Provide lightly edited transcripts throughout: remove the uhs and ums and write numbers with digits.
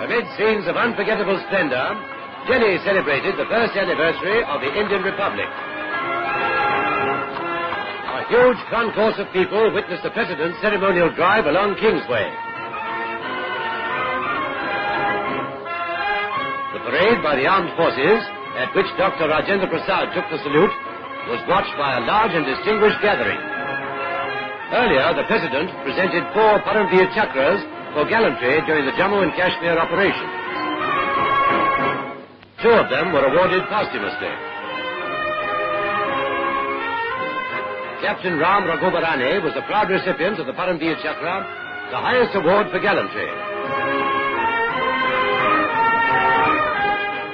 Amid scenes of unforgettable splendor, Delhi celebrated the first anniversary of the Indian Republic. A huge concourse of people witnessed the President's ceremonial drive along Kingsway. The parade by the armed forces, at which Dr. Rajendra Prasad took the salute, was watched by a large and distinguished gathering. Earlier, the President presented 4 Paramveer Chakras for gallantry during the Jammu and Kashmir operation. 2 of them were awarded posthumously. Captain Ram Raghubarane was the proud recipient of the Paramveer Chakra, the highest award for gallantry.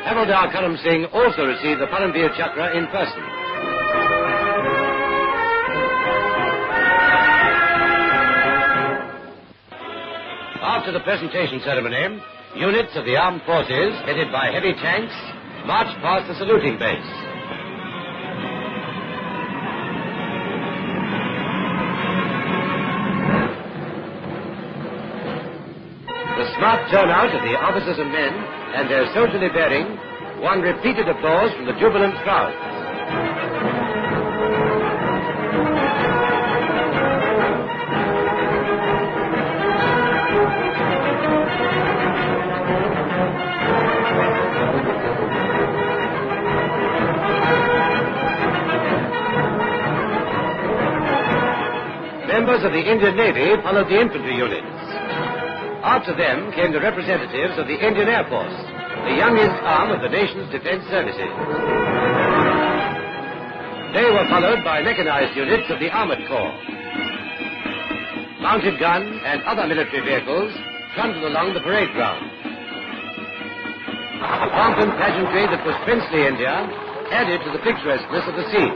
Havildar Karam Singh also received the Paramveer Chakra in person. After the presentation ceremony, units of the armed forces, headed by heavy tanks, marched past the saluting base. The smart turnout of the officers and men and their soldierly bearing won repeated applause from the jubilant crowds. Members of the Indian Navy followed the infantry units. After them came the representatives of the Indian Air Force, the youngest arm of the nation's defense services. They were followed by mechanized units of the Armored Corps. Mounted guns and other military vehicles trundled along the parade ground. The pomp and pageantry that was princely India added to the picturesqueness of the scene.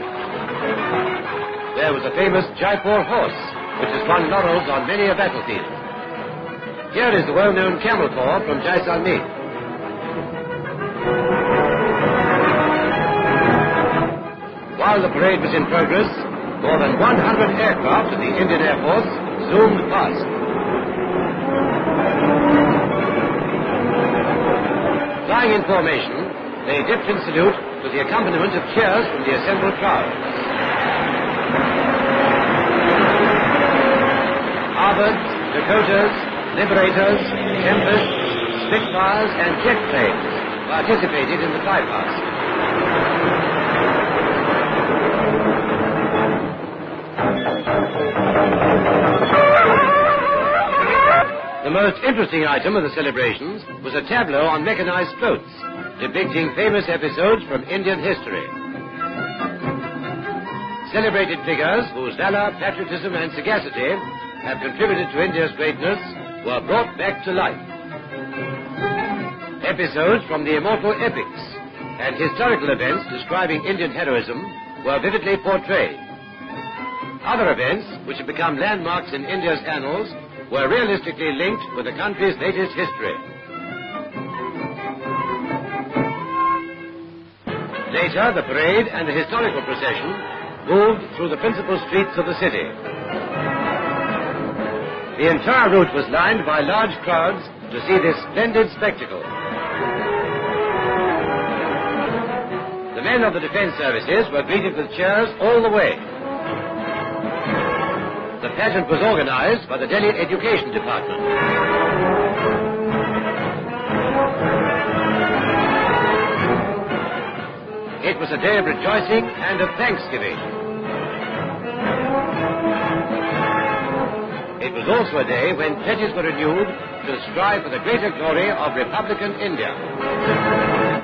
There was a famous Jaipur horse, which has won laurels on many a battlefield. Here is the well-known camel corps from Jaisalmer. While the parade was in progress, more than 100 aircraft of the Indian Air Force zoomed past. Flying in formation, they dipped in salute to the accompaniment of cheers from the assembled crowd. Harvards, Dakotas, Liberators, Tempests, Spitfires, and jet planes participated in the flypast. The most interesting item of the celebrations was a tableau on mechanized floats, depicting famous episodes from Indian history. Celebrated figures whose valor, patriotism, and sagacity have contributed to India's greatness were brought back to life. Episodes from the immortal epics and historical events describing Indian heroism were vividly portrayed. Other events, which have become landmarks in India's annals, were realistically linked with the country's latest history. Later, the parade and the historical procession moved through the principal streets of the city. The entire route was lined by large crowds to see this splendid spectacle. The men of the defense services were greeted with cheers all the way. The pageant was organized by the Delhi Education Department. It was a day of rejoicing and of thanksgiving. It was also a day when pledges were renewed to strive for the greater glory of Republican India.